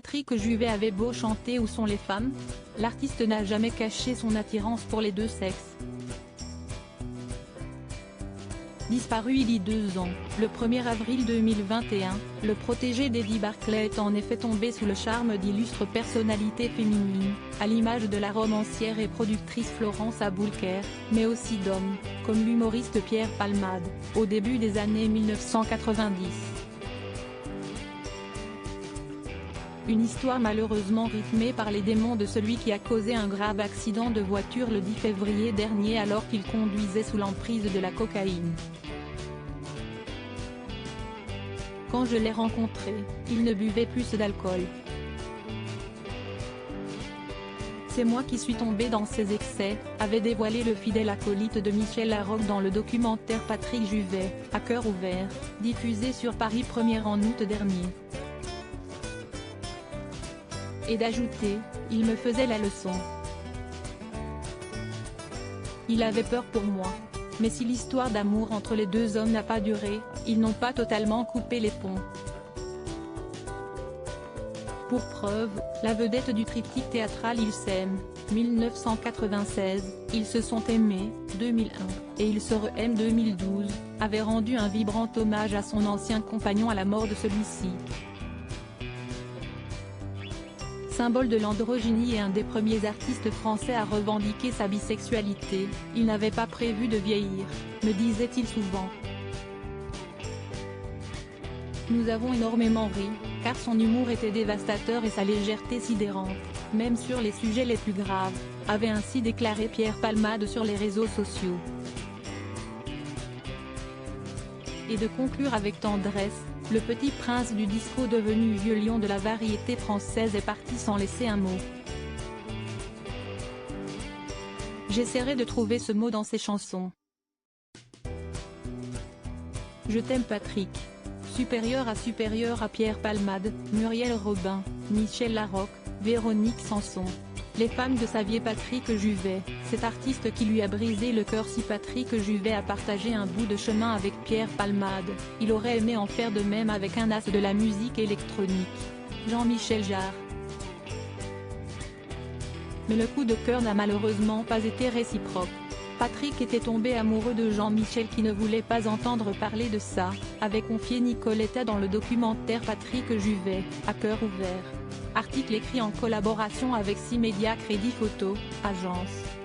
Patrick Juvet avait beau chanter Où sont les femmes, l'artiste n'a jamais caché son attirance pour les deux sexes. Disparu il y a 2 ans, le 1er avril 2021, le protégé d'Eddie Barclay est en effet tombé sous le charme d'illustres personnalités féminines, à l'image de la romancière et productrice Florence Aboulker, mais aussi d'hommes, comme l'humoriste Pierre Palmade, au début des années 1990. Une histoire malheureusement rythmée par les démons de celui qui a causé un grave accident de voiture le 10 février dernier alors qu'il conduisait sous l'emprise de la cocaïne. Quand je l'ai rencontré, il ne buvait plus d'alcool. C'est moi qui suis tombé dans ses excès, avait dévoilé le fidèle acolyte de Michel Larocque dans le documentaire Patrick Juvet, à cœur ouvert, diffusé sur Paris Première en août dernier. Et d'ajouter, il me faisait la leçon. Il avait peur pour moi. Mais si l'histoire d'amour entre les deux hommes n'a pas duré, ils n'ont pas totalement coupé les ponts. Pour preuve, la vedette du triptyque théâtral Ils s'aiment, 1996, Ils se sont aimés, 2001, et Ils se re-aiment 2012, avait rendu un vibrant hommage à son ancien compagnon à la mort de celui-ci. Symbole de l'androgynie et un des premiers artistes français à revendiquer sa bisexualité, il n'avait pas prévu de vieillir, me disait-il souvent. Nous avons énormément ri, car son humour était dévastateur et sa légèreté sidérante, même sur les sujets les plus graves, avait ainsi déclaré Pierre Palmade sur les réseaux sociaux. Et de conclure avec tendresse, le petit prince du disco devenu vieux lion de la variété française est parti sans laisser un mot. J'essaierai de trouver ce mot dans ses chansons. Je t'aime Patrick. Supérieur à Pierre Palmade, Muriel Robin, Michel Larocque, Véronique Sanson. Les femmes de Xavier Patrick Juvet, cet artiste qui lui a brisé le cœur. Si Patrick Juvet a partagé un bout de chemin avec Pierre Palmade, il aurait aimé en faire de même avec un as de la musique électronique, Jean-Michel Jarre. Mais le coup de cœur n'a malheureusement pas été réciproque. Patrick était tombé amoureux de Jean-Michel qui ne voulait pas entendre parler de ça, avait confié Nicoletta dans le documentaire Patrick Juvet, à cœur ouvert. Article écrit en collaboration avec 6 médias Crédit Photo, agence.